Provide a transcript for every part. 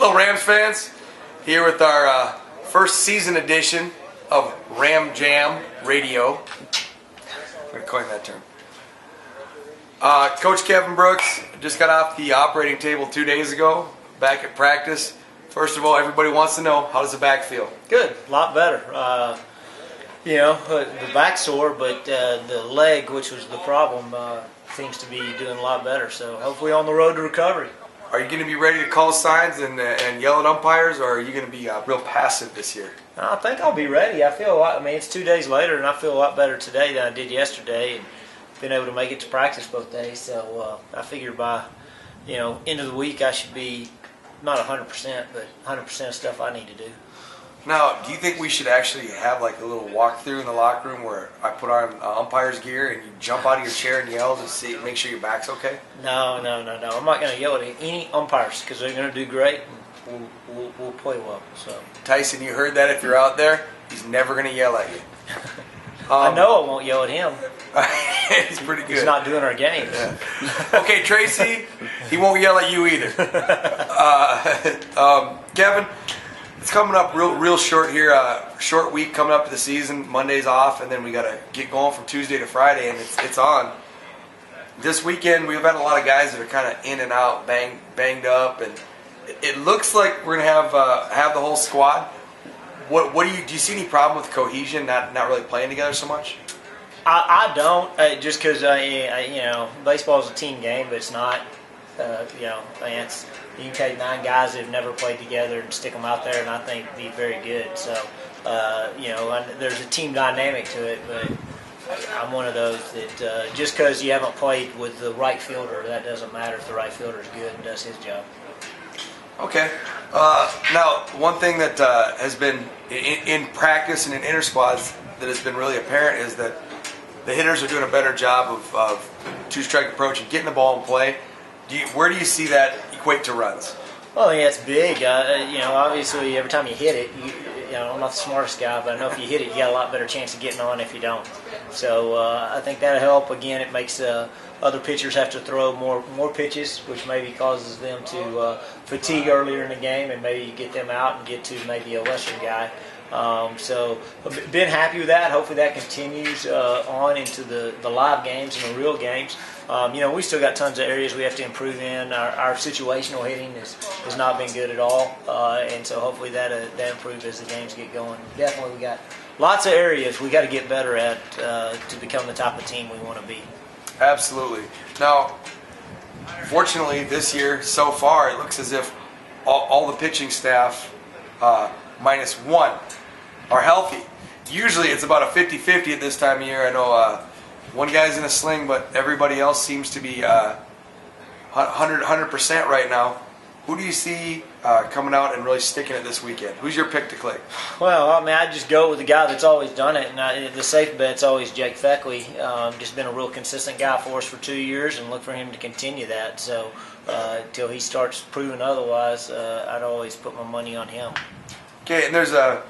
Hello, Rams fans. Here with our first season edition of Ram Jam Radio. I'm going to coin that term. Coach Kevin Brooks just got off the operating table 2 days ago, back at practice. First of all, everybody wants to know, how does the back feel? Good, a lot better. The back's sore, but the leg, which was the problem, seems to be doing a lot better. So hopefully on the road to recovery. Are you going to be ready to call signs and yell at umpires, or are you going to be real passive this year? I think I'll be ready. I feel a lot. I mean, it's 2 days later, and I feel a lot better today than I did yesterday, and been able to make it to practice both days. So I figure by end of the week I should be not 100%, but 100% of stuff I need to do. Now, do you think we should actually have like a little walkthrough in the locker room where I put on umpire's gear and you jump out of your chair and yell to see, make sure your back's okay? No. I'm not going to yell at any umpires because they're going to do great and we'll play well. So Tyson, you heard that? If you're out there, he's never going to yell at you. I know I won't yell at him. He's pretty good. He's not doing our games. Yeah. Okay, Tracy, he won't yell at you either. Kevin, it's coming up real short here. Short week coming up to the season. Monday's off, and then we got to get going from Tuesday to Friday, and it's on. This weekend we've had a lot of guys that are kind of in and out, banged up, and it looks like we're gonna have the whole squad. What do you see any problem with cohesion, not really playing together so much? I don't, just because baseball is a team game, but it's not. You can take 9 guys that have never played together and stick them out there, and I think be very good. So, there's a team dynamic to it, but I'm one of those that just because you haven't played with the right fielder, that doesn't matter if the right fielder is good and does his job. Okay. Now, one thing that has been in practice and in inter squads that has been really apparent is that the hitters are doing a better job of two-strike approach and getting the ball in play. Where do you see that equate to runs? Well, I think that's big. Obviously, every time you hit it, I'm not the smartest guy, but I know if you hit it, you got a lot better chance of getting on if you don't. So I think that'll help. Again, it makes other pitchers have to throw more pitches, which maybe causes them to fatigue earlier in the game, and maybe you get them out and get to maybe a lesser guy. So been happy with that. Hopefully that continues on into the live games and the real games. We still got tons of areas we have to improve in. Our situational hitting has not been good at all, and so hopefully that improves as the games get going. Definitely we got lots of areas we got to get better at to become the type of team we want to be. Absolutely. Now, fortunately this year so far it looks as if all the pitching staff minus one are healthy. Usually it's about a 50-50 at this time of year. I know one guy's in a sling, but everybody else seems to be 100% right now. Who do you see coming out and really sticking it this weekend? Who's your pick to click? Well, I mean, I just go with the guy that's always done it, and the safe bet's always Jake Feckley. Just been a real consistent guy for us for 2 years, and look for him to continue that. So until he starts proving otherwise, I'd always put my money on him. Okay, and there's a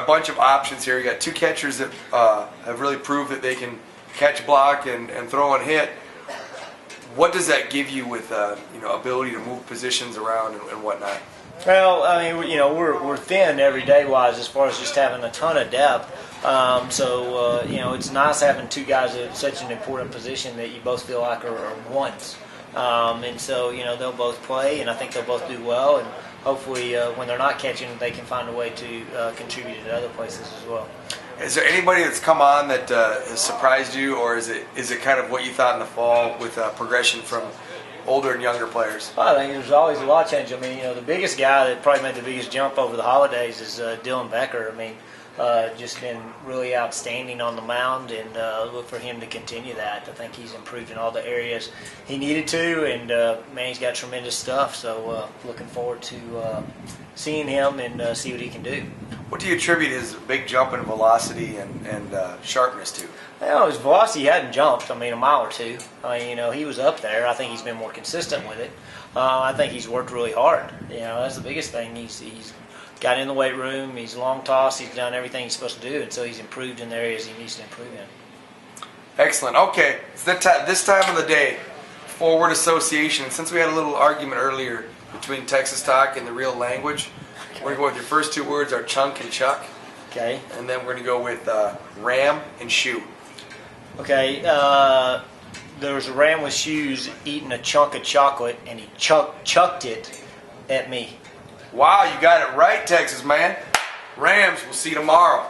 bunch of options here. You got 2 catchers that have really proved that they can catch, block, and throw and hit. What does that give you with ability to move positions around and whatnot? Well, I mean, we're thin every day wise as far as just having a ton of depth. It's nice having 2 guys at such an important position that you both feel like are ones. And so they'll both play, and I think they'll both do well. And hopefully, when they're not catching, they can find a way to contribute at other places as well. Is there anybody that's come on that has surprised you, or is it kind of what you thought in the fall with progression from older and younger players? Well, I think there's always a lot of change. I mean, the biggest guy that probably made the biggest jump over the holidays is Dylan Becker. I mean, just been really outstanding on the mound, and look for him to continue that. I think he's improved in all the areas he needed to, and man, he's got tremendous stuff. So looking forward to seeing him and see what he can do. What do you attribute his big jump in velocity and sharpness to? Well, his velocity hadn't jumped, a mile or two. He was up there. I think he's been more consistent with it. I think he's worked really hard. That's the biggest thing. He's got in the weight room. He's long toss. He's done everything he's supposed to do, and so he's improved in the areas he needs to improve in. Excellent. Okay, it's this time of the day, forward association. Since we had a little argument earlier between Texas talk and the real language. Okay. We're going to go with your first two words are chunk and chuck. Okay. And then we're going to go with ram and shoe. Okay. There was a ram with shoes eating a chunk of chocolate, and he chucked it at me. Wow, you got it right, Texas man. Rams, we'll see you tomorrow.